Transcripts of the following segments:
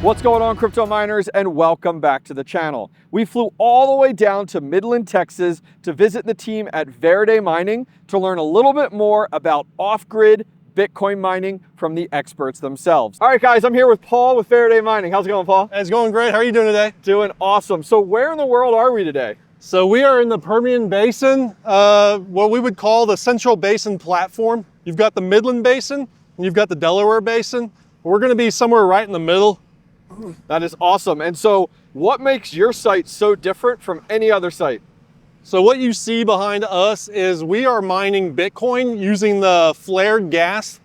What's going on, crypto miners, and welcome back to the channel. We flew all the way down to Midland, Texas to visit the team at Verde Mining to learn a little bit more about off-grid Bitcoin mining from the experts themselves. All right, guys, I'm here with Paul with Verde Mining. How's it going, Paul? It's going great. How are you doing today? Doing awesome. So where in the world are we today? So we are in the Permian Basin, what we would call the Central Basin platform. You've got the Midland Basin, and you've got the Delaware Basin. We're going to be somewhere right in the middle. That is awesome. And so what makes your site so different from any other site? So what you see behind us is we are mining Bitcoin using the flared gas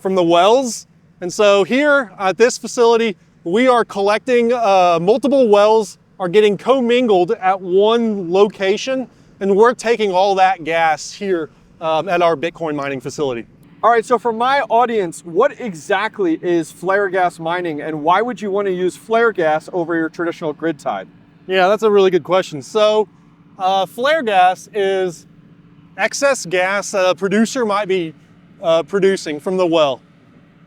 from the wells. And so here at this facility, we are collecting multiple wells are getting commingled at one location, and we're taking all that gas here at our Bitcoin mining facility. All right, so for my audience, what exactly is flare gas mining, and why would you want to use flare gas over your traditional grid tied? Yeah, that's a really good question. So flare gas is excess gas that a producer might be producing from the well.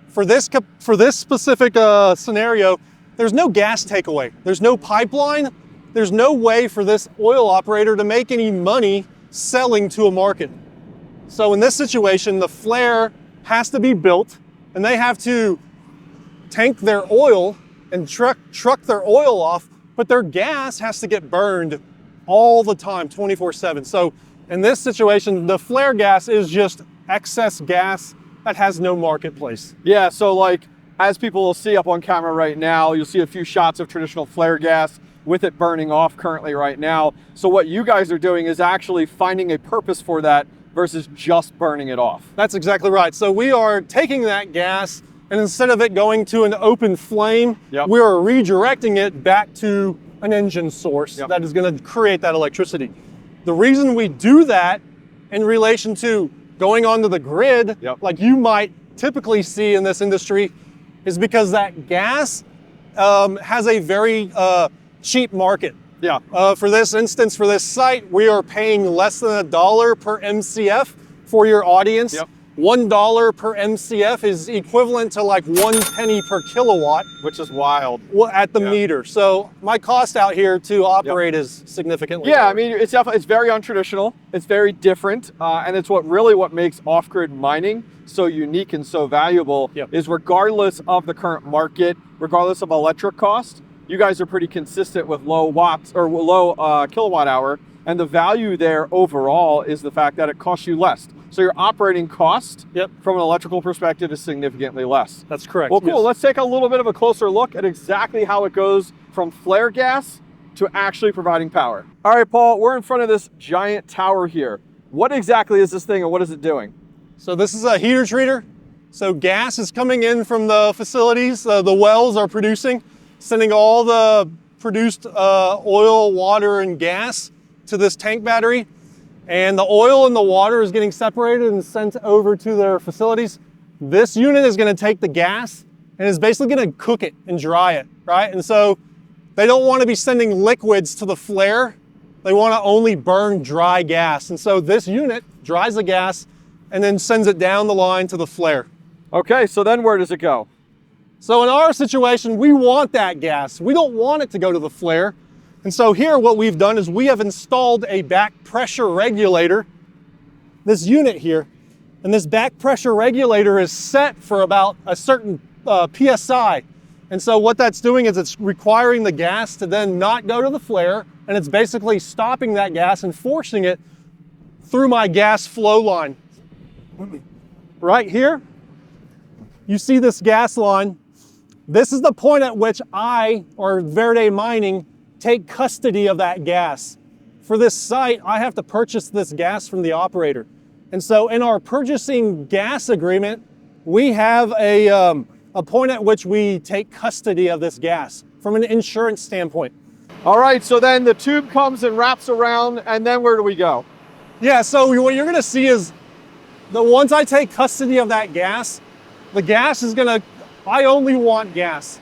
For this specific scenario, there's no gas takeaway. There's no pipeline. There's no way for this oil operator to make any money selling to a market. So in this situation, the flare has to be built, and they have to tank their oil and truck their oil off, but their gas has to get burned all the time, 24/7. So in this situation, the flare gas is just excess gas that has no marketplace. Yeah, so like, as people will see up on camera right now, you'll see a few shots of traditional flare gas with it burning off currently right now. So what you guys are doing is actually finding a purpose for that versus just burning it off. That's exactly right. So we are taking that gas, and instead of it going to an open flame, we are redirecting it back to an engine source that is going to create that electricity. The reason we do that in relation to going onto the grid, like you might typically see in this industry, is because that gas has a very cheap market. For this instance, for this site, we are paying less than $1 per MCF for your audience. $1 per MCF is equivalent to like 1 penny per kilowatt, which is wild. At the meter. So my cost out here to operate is significantly lower. I mean, it's very untraditional. It's very different, and it's what makes off-grid mining so unique and so valuable. Is regardless of the current market, regardless of electric cost, you guys are pretty consistent with low watts or low kilowatt hour, and the value there overall is the fact that it costs you less. So your operating cost from an electrical perspective is significantly less. That's correct. Well, cool. Let's take a little bit of a closer look at exactly how it goes from flare gas to actually providing power. All right, Paul, we're in front of this giant tower here. What exactly is this thing, and what is it doing? So this is a heater treater. So gas is coming in from the facilities, the wells are producing, sending all the produced oil, water, and gas to this tank battery. And the oil and the water is getting separated and sent over to their facilities. This unit is going to take the gas and is basically going to cook it and dry it, right? And so they don't want to be sending liquids to the flare. They want to only burn dry gas. And so this unit dries the gas and then sends it down the line to the flare. Okay, so then where does it go? So in our situation, we want that gas. We don't want it to go to the flare. And so here what we've done is we have installed a back pressure regulator, this unit here, and this back pressure regulator is set for about a certain PSI. And so what that's doing is it's requiring the gas to then not go to the flare, and it's basically stopping that gas and forcing it through my gas flow line. Right here, you see this gas line. This is the point at which I, or Verde Mining, take custody of that gas. For this site, I have to purchase this gas from the operator. And so in our purchasing gas agreement, we have a point at which we take custody of this gas from an insurance standpoint. All right, so then the tube comes and wraps around, and then where do we go? Yeah, so what you're gonna see is once I take custody of that gas, the gas is I only want gas.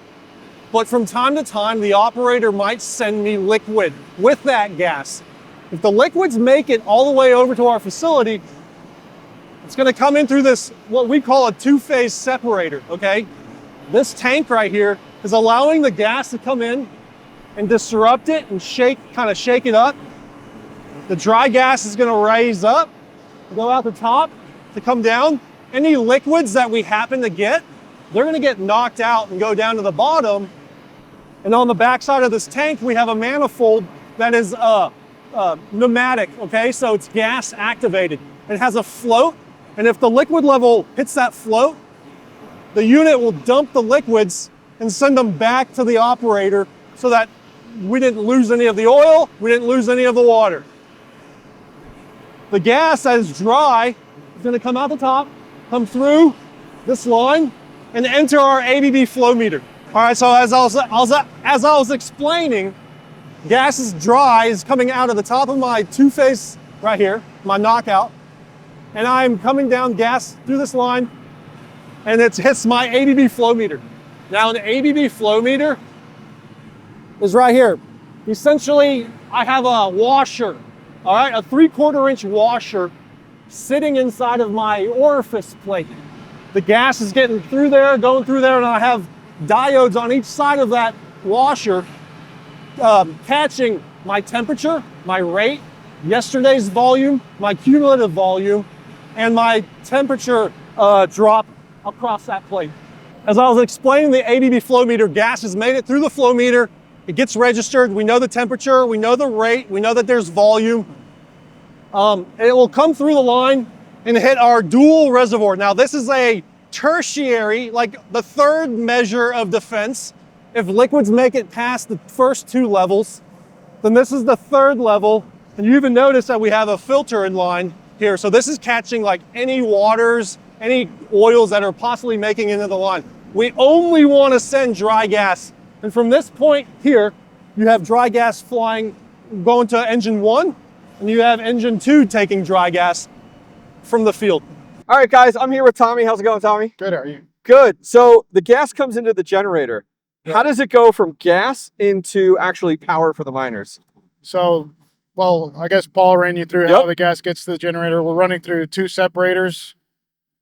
But from time to time, the operator might send me liquid with that gas. If the liquids make it all the way over to our facility, it's going to come in through this, what we call a two-phase separator, okay? This tank right here is allowing the gas to come in and disrupt it and kind of shake it up. The dry gas is gonna raise up, go out the top to come down. Any liquids that we happen to get, they're gonna get knocked out and go down to the bottom. And on the back side of this tank, we have a manifold that is pneumatic, okay? So it's gas activated. It has a float, and if the liquid level hits that float, the unit will dump the liquids and send them back to the operator so that we didn't lose any of the oil, we didn't lose any of the water. The gas that is dry is gonna come out the top, come through this line, and enter our ABB flow meter. All right, so as I was explaining, gas is dry, is coming out of the top of my two-phase right here, my knockout, and I'm coming down gas through this line, and it hits my ABB flow meter. Now an ABB flow meter is right here. Essentially, I have a washer, all right, a 3/4 inch washer sitting inside of my orifice plate. The gas is getting through there, going through there, and I have diodes on each side of that washer catching my temperature, my rate, yesterday's volume, my cumulative volume, and my temperature drop across that plate. As I was explaining the ABB flow meter, gas has made it through the flow meter. It gets registered. We know the temperature, we know the rate, we know that there's volume. It will come through the line and hit our dual reservoir. Now this is a tertiary, like the third measure of defense. If liquids make it past the first two levels, then this is the third level. And you even notice that we have a filter in line here. So this is catching like any waters, any oils that are possibly making it into the line. We only want to send dry gas. And from this point here, you have dry gas flying, going to engine 1, and you have engine 2 taking dry gas from the field. All right, guys, I'm here with Tommy. How's it going, Tommy? Good, how are you? Good. So the gas comes into the generator. How does it go from gas into actually power for the miners? So, well, I guess Paul ran you through how the gas gets to the generator. We're running through 2 separators.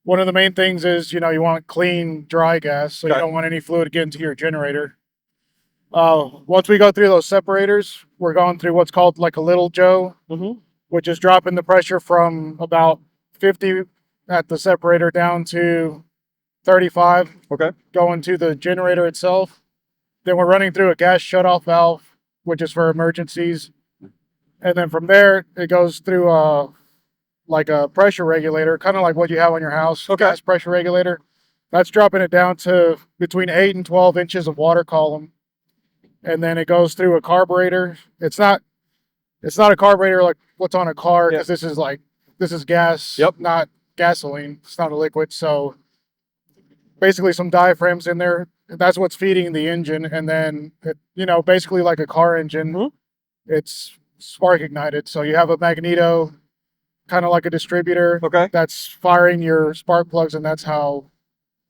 One of the main things is, you want clean, dry gas, so you don't want any fluid to get into your generator. Once we go through those separators, we're going through what's called like a little Joe, which is dropping the pressure from about 50 at the separator down to 35, going to the generator itself. Then we're running through a gas shutoff valve, which is for emergencies. And then from there, it goes through like a pressure regulator, kind of like what you have on your house, gas pressure regulator. That's dropping it down to between 8 and 12 inches of water column. And then it goes through a carburetor. It's not a carburetor like what's on a car, because this is gas, not gasoline. It's not a liquid. So basically some diaphragms in there. That's what's feeding the engine. And then, basically like a car engine, it's spark ignited. So you have a magneto, kind of like a distributor, that's firing your spark plugs, and that's how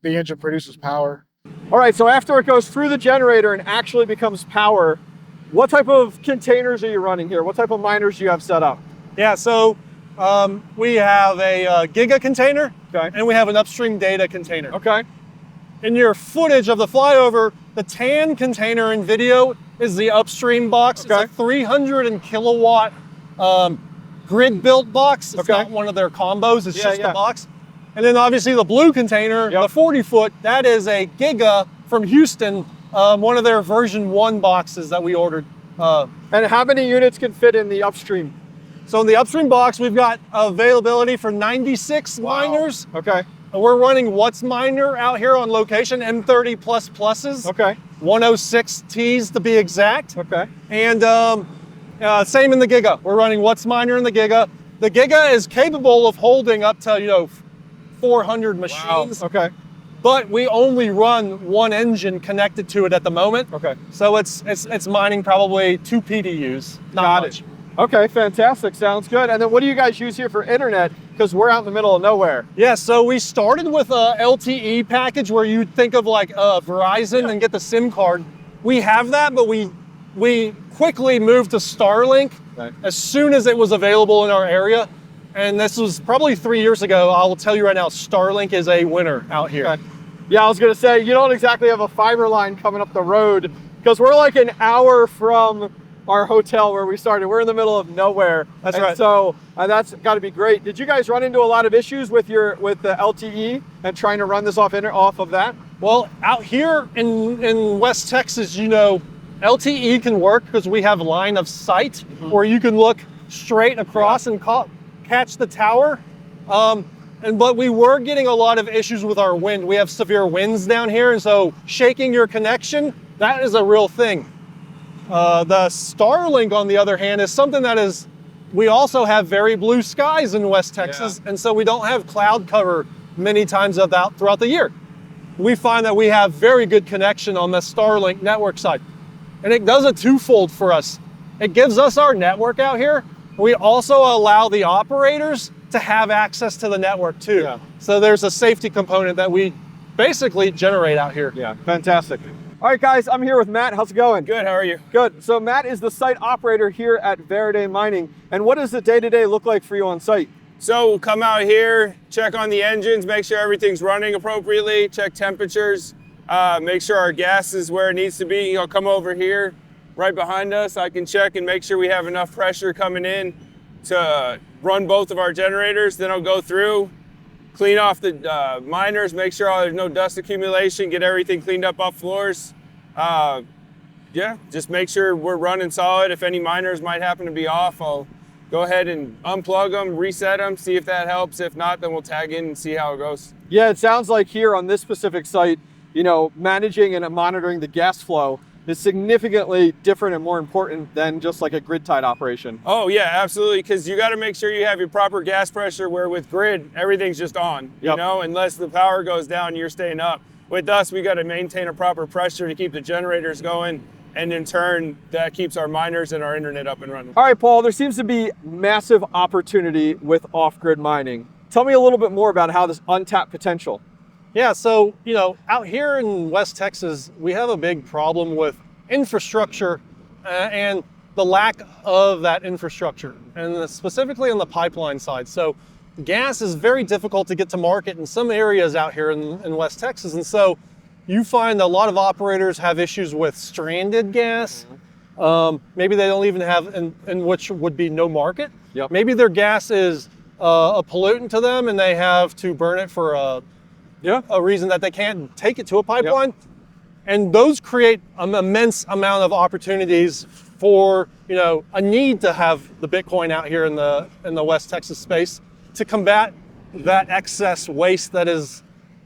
the engine produces power. All right, so after it goes through the generator and actually becomes power, what type of containers are you running here? What type of miners do you have set up? Yeah, so we have a Giga container, and we have an upstream data container. In your footage of the flyover, the tan container in video is the upstream box. It's a 300 kilowatt grid built box. It's not one of their combos, it's just a box. And then obviously the blue container, the 40-foot, that is a Giga from Houston, one of their version 1 boxes that we ordered. And how many units can fit in the upstream? So in the upstream box, we've got availability for 96 miners. We're running What's Miner out here on location, M30 plus pluses. 106 Ts to be exact. And same in the Giga. We're running What's Miner in the Giga. The Giga is capable of holding up to 400 machines. But we only run 1 engine connected to it at the moment. So it's mining probably 2 PDUs. Not much. Okay, fantastic. Sounds good. And then what do you guys use here for internet? Because we're out in the middle of nowhere. Yeah, so we started with a LTE package where you'd think of like Verizon and get the SIM card. We have that, but we quickly moved to Starlink as soon as it was available in our area. And this was probably 3 years ago. I will tell you right now, Starlink is a winner out here. Yeah, I was gonna say, you don't exactly have a fiber line coming up the road, because we're like an hour from our hotel where we started. We're in the middle of nowhere. That's right. So that's got to be great. Did you guys run into a lot of issues with the LTE and trying to run this off of that? Well, out here in West Texas, you know, LTE can work because we have line of sight, where you can look straight across and catch the tower. But we were getting a lot of issues with our wind. We have severe winds down here, and so shaking your connection, that is a real thing. The Starlink, on the other hand, is something that is, we also have very blue skies in West Texas, and so we don't have cloud cover many times throughout the year. We find that we have very good connection on the Starlink network side. And it does a twofold for us. It gives us our network out here. We also allow the operators to have access to the network too. Yeah. So there's a safety component that we basically generate out here. Yeah, fantastic. All right, guys, I'm here with Matt. How's it going? Good, how are you? Good. So Matt is the site operator here at Verde Mining. And what does the day-to-day look like for you on site? So we'll come out here, check on the engines, make sure everything's running appropriately, check temperatures, make sure our gas is where it needs to be. You'll come over here right behind us. I can check and make sure we have enough pressure coming in to run both of our generators. Then I'll go through, clean off the miners, make sure there's no dust accumulation, get everything cleaned up off floors. Yeah, just make sure we're running solid. If any miners might happen to be off, I'll go ahead and unplug them, reset them, see if that helps. If not, then we'll tag in and see how it goes. Yeah, it sounds like here on this specific site, you know, managing and monitoring the gas flow is significantly different and more important than just like a grid-tied operation. Oh yeah, absolutely, because you got to make sure you have your proper gas pressure, where with grid, everything's just on, you know, unless the power goes down, you're staying up. With us, we got to maintain a proper pressure to keep the generators going, and in turn, that keeps our miners and our internet up and running. All right, Paul, there seems to be massive opportunity with off-grid mining. Tell me a little bit more about how this untapped potential. Yeah, so, you know, out here in West Texas, we have a big problem with infrastructure and the lack of that infrastructure, and specifically on the pipeline side. So gas is very difficult to get to market in some areas out here in West Texas, and so you find a lot of operators have issues with stranded gas. Maybe they don't even have, in which would be no market. Yep. Maybe their gas is a pollutant to them, and they have to burn it for a reason that they can't take it to a pipeline. Yep. And those create an immense amount of opportunities for, you know, a need to have the Bitcoin out here in the West Texas space to combat that excess waste that is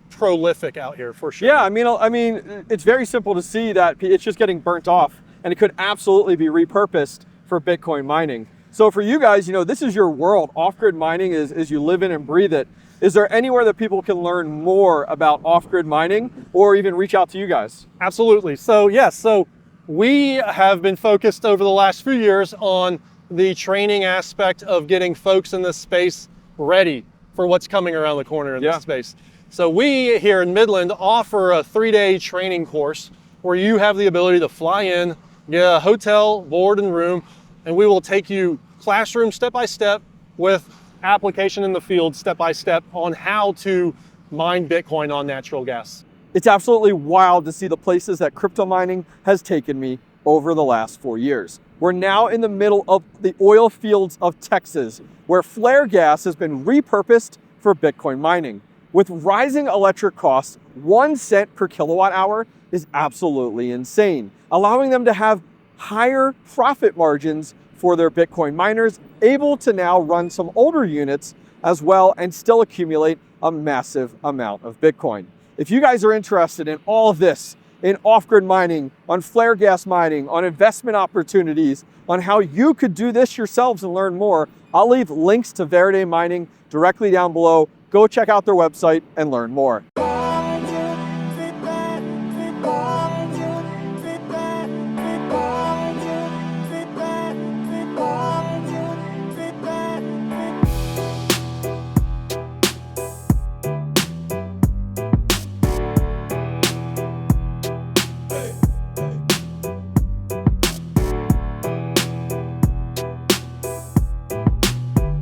prolific out here, for sure. Yeah, I mean, it's very simple to see that it's just getting burnt off, and it could absolutely be repurposed for Bitcoin mining. So for you guys, you know, this is your world. Off-grid mining is you live in and breathe it. Is there anywhere that people can learn more about off-grid mining, or even reach out to you guys? Absolutely. So yes, so we have been focused over the last few years on the training aspect of getting folks in this space ready for what's coming around the corner in this space. So we here in Midland offer a 3-day training course where you have the ability to fly in, get a hotel, board and room, and we will take you classroom step-by-step with application in the field step-by-step on how to mine Bitcoin on natural gas. It's absolutely wild to see the places that crypto mining has taken me over the last 4 years. We're now in the middle of the oil fields of Texas, where flare gas has been repurposed for Bitcoin mining. With rising electric costs, 1 cent per kilowatt hour is absolutely insane, allowing them to have higher profit margins for their Bitcoin miners, able to now run some older units as well and still accumulate a massive amount of Bitcoin. If you guys are interested in all of this, in off-grid mining, on flare gas mining, on investment opportunities, on how you could do this yourselves and learn more, I'll leave links to Verde Mining directly down below. Go check out their website and learn more.